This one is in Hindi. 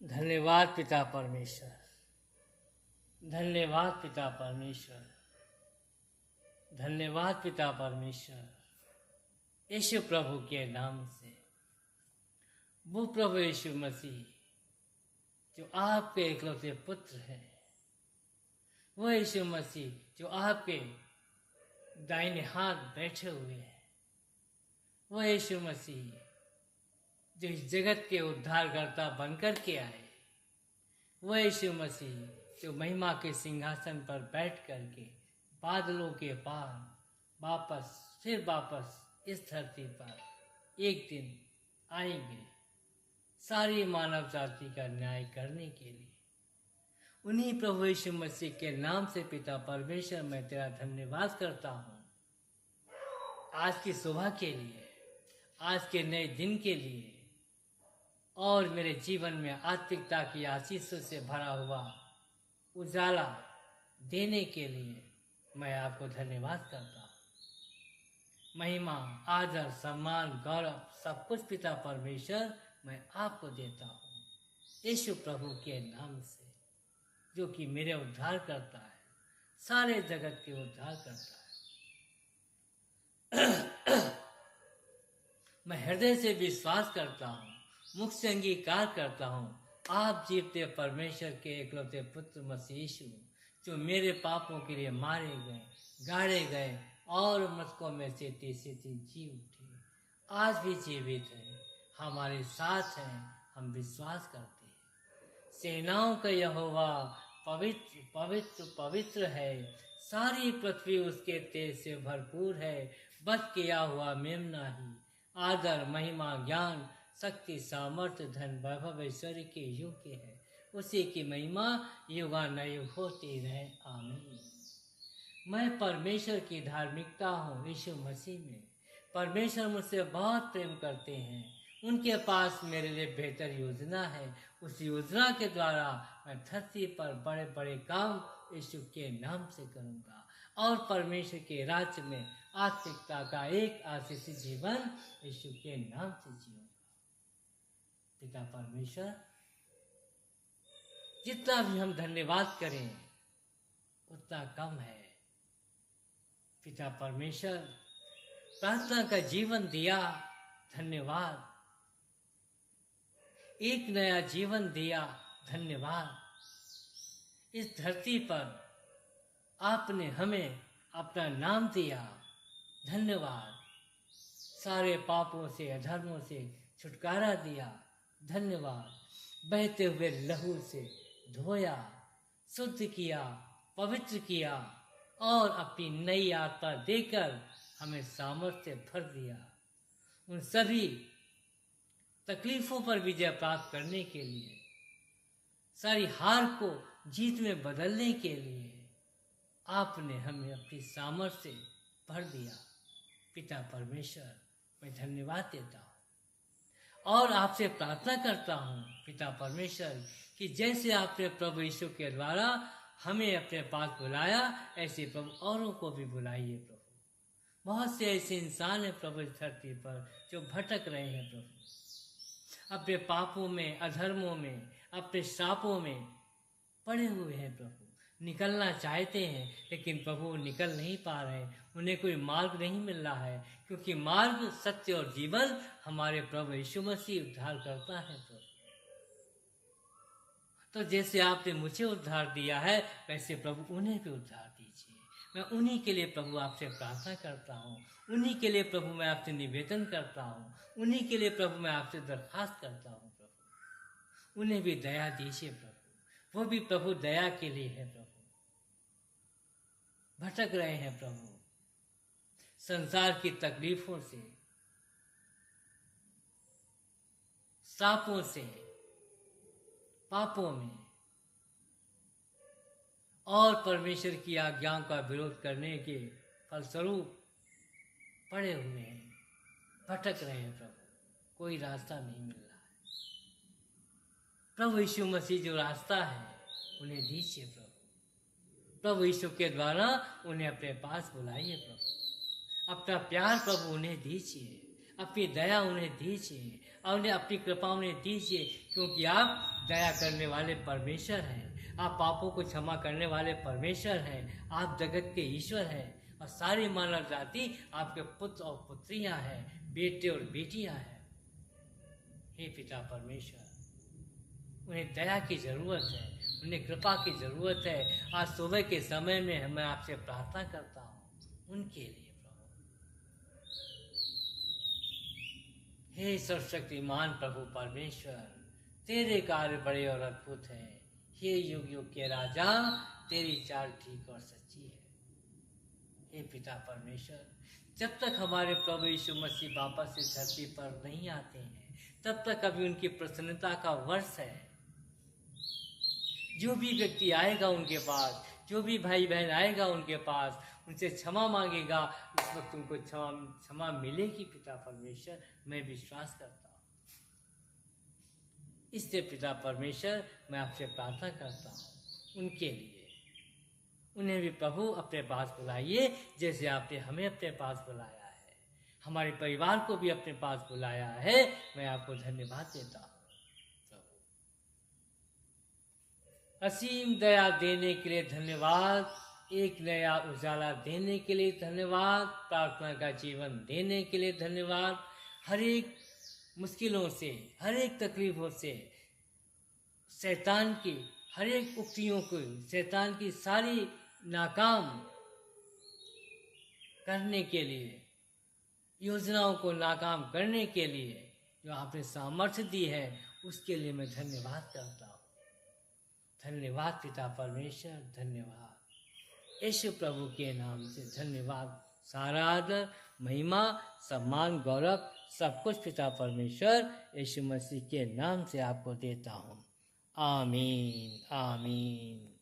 धन्यवाद पिता परमेश्वर, धन्यवाद पिता परमेश्वर, धन्यवाद पिता परमेश्वर। यीशु प्रभु के नाम से, वो प्रभु यीशु मसीह जो आपके इकलौते पुत्र हैं, वो यीशु मसीह जो आपके दाहिने हाथ बैठे हुए हैं, वो यीशु मसीह जो इस जगत के उद्धारकर्ता बनकर के आए, वो यीशु मसीह जो महिमा के सिंहासन पर बैठ करके बादलों के पार वापस इस धरती पर एक दिन आएंगे सारी मानव जाति का न्याय करने के लिए। उन्हीं प्रभु यीशु मसीह के नाम से पिता परमेश्वर मैं तेरा धन्यवाद करता हूँ आज की सुबह के लिए, आज के नए दिन के लिए, और मेरे जीवन में आत्मिकता की आशीषों से भरा हुआ उजाला देने के लिए मैं आपको धन्यवाद करता हूँ। महिमा, आदर, सम्मान, गौरव सब कुछ पिता परमेश्वर मैं आपको देता हूँ यीशु प्रभु के नाम से, जो कि मेरे उद्धार करता है, सारे जगत के उद्धार करता है। मैं हृदय से विश्वास करता हूँ, मुख से अंगीकार करता हूँ, आप जीवते परमेश्वर के इकलौते पुत्र मसीह यीशु जो मेरे पापों के लिए मारे गए, गाड़े गए और मृतकों में से तीसरे दिन जी उठे, आज भी जीवित है, हमारे साथ हैं, हम विश्वास करते हैं। सेनाओं का यहोवा पवित्र पवित्र पवित्र है, सारी पृथ्वी उसके तेज से भरपूर है। वध किया हुआ मेमना ही आदर, महिमा, ज्ञान, शक्ति, सामर्थ्य, धन, वैभव, ऐश्वर्य के योग्य है। उसी की महिमा युगानुयुग होती रहे, आमीन। मैं परमेश्वर की धार्मिकता हूँ यीशु मसीह में। परमेश्वर मुझसे बहुत प्रेम करते हैं, उनके पास मेरे लिए बेहतर योजना है। उस योजना के द्वारा मैं धरती पर बड़े बड़े काम यीशु के नाम से करूँगा और परमेश्वर के राज्य में आत्मिकता का एक आशीषित जीवन यीशु के नाम से जीऊंगा। पिता परमेश्वर, जितना भी हम धन्यवाद करें उतना कम है। पिता परमेश्वर, प्रार्थना का जीवन दिया, धन्यवाद। एक नया जीवन दिया, धन्यवाद। इस धरती पर आपने हमें अपना नाम दिया, धन्यवाद। सारे पापों से, अधर्मों से छुटकारा दिया, धन्यवाद। बहते हुए लहू से धोया, शुद्ध किया, पवित्र किया और अपनी नई आत्मा देकर हमें सामर्थ्य भर दिया। उन सभी तकलीफों पर विजय प्राप्त करने के लिए, सारी हार को जीत में बदलने के लिए आपने हमें अपनी सामर्थ्य भर दिया। पिता परमेश्वर, मैं धन्यवाद देता हूँ और आपसे प्रार्थना करता हूँ पिता परमेश्वर कि जैसे आपने प्रभु यीशु के द्वारा हमें अपने पास बुलाया, ऐसे प्रभु औरों को भी बुलाइए। प्रभु, बहुत से ऐसे इंसान हैं प्रभु इस धरती पर जो भटक रहे हैं, प्रभु अपने पापों में, अधर्मों में, अपने श्रापों में पड़े हुए हैं। प्रभु निकलना चाहते हैं लेकिन प्रभु निकल नहीं पा रहे, उन्हें कोई मार्ग नहीं मिल रहा है, क्योंकि मार्ग, सत्य और जीवन हमारे प्रभु यीशु मसीह उद्धार करता है। तो जैसे आपने मुझे उद्धार दिया है, वैसे प्रभु उन्हें भी उद्धार दीजिए। मैं उन्हीं के लिए प्रभु आपसे प्रार्थना करता हूँ, उन्हीं के लिए प्रभु मैं आपसे निवेदन करता हूँ, उन्हीं के लिए प्रभु मैं आपसे दरखास्त करता हूँ। प्रभु उन्हें भी दया दीजिए। प्रभु वो भी प्रभु दया के लिए है। प्रभु भटक रहे हैं, प्रभु संसार की तकलीफों से, श्रापों से, पापों में और परमेश्वर की आज्ञाओं का विरोध करने के फलस्वरूप पड़े हुए हैं, भटक रहे हैं। प्रभु कोई रास्ता नहीं मिल रहा है। प्रभु यीशु मसीह जो रास्ता है उन्हें दीजिए। प्रभु यीशु के द्वारा उन्हें अपने पास बुलाइए। प्रभु अपना प्यार प्रभु उन्हें दीजिए, अपनी दया उन्हें दीजिए और उन्हें अपनी कृपा उन्हें दीजिए, क्योंकि आप दया करने वाले परमेश्वर हैं, आप पापों को क्षमा करने वाले परमेश्वर हैं, आप जगत के ईश्वर हैं और सारी मानव जाति आपके पुत्र और पुत्रियां हैं, बेटे और बेटियां हैं। हे पिता परमेश्वर, उन्हें दया की ज़रूरत है, उन्हें कृपा की ज़रूरत है। आज सुबह के समय में मैं आपसे प्रार्थना करता हूँ उनके लिए प्रभु। हे सर्वशक्तिमान प्रभु परमेश्वर, तेरे कार्य बड़े और अद्भुत हैं। हे युग युग के राजा, तेरी चाल ठीक और सच्ची है। हे पिता परमेश्वर, जब तक हमारे प्रभु यीशु मसीह वापस इस धरती पर नहीं आते हैं, तब तक अभी उनकी प्रसन्नता का वर्ष है। जो भी व्यक्ति आएगा उनके पास, जो भी भाई बहन आएगा उनके पास, उनसे क्षमा मांगेगा, उस वक्त उनको क्षमा मिलेगी। पिता परमेश्वर, मैं विश्वास करता हूँ। इसलिए पिता परमेश्वर, मैं आपसे प्रार्थना करता हूँ उनके लिए। उन्हें भी प्रभु अपने पास बुलाइए, जैसे आपने हमें अपने पास बुलाया है। हमारे परिवार को भी अपने पास बुलाया है। मैं आपको धन्यवाद देता हूँ प्रभु। असीम दया देने के लिए धन्यवाद, एक नया उजाला देने के लिए धन्यवाद, प्रार्थना का जीवन देने के लिए धन्यवाद। हर एक मुश्किलों से, हर एक तकलीफों से, शैतान की हर एक उक्तियों को, शैतान की सारी नाकाम करने के लिए, योजनाओं को नाकाम करने के लिए जो आपने सामर्थ्य दी है, उसके लिए मैं धन्यवाद करता हूँ। धन्यवाद पिता परमेश्वर, धन्यवाद यीशु प्रभु के नाम से धन्यवाद। सारा आदर, महिमा, सम्मान, गौरव सब कुछ पिता परमेश्वर यीशु मसीह के नाम से आपको देता हूँ। आमीन, आमीन।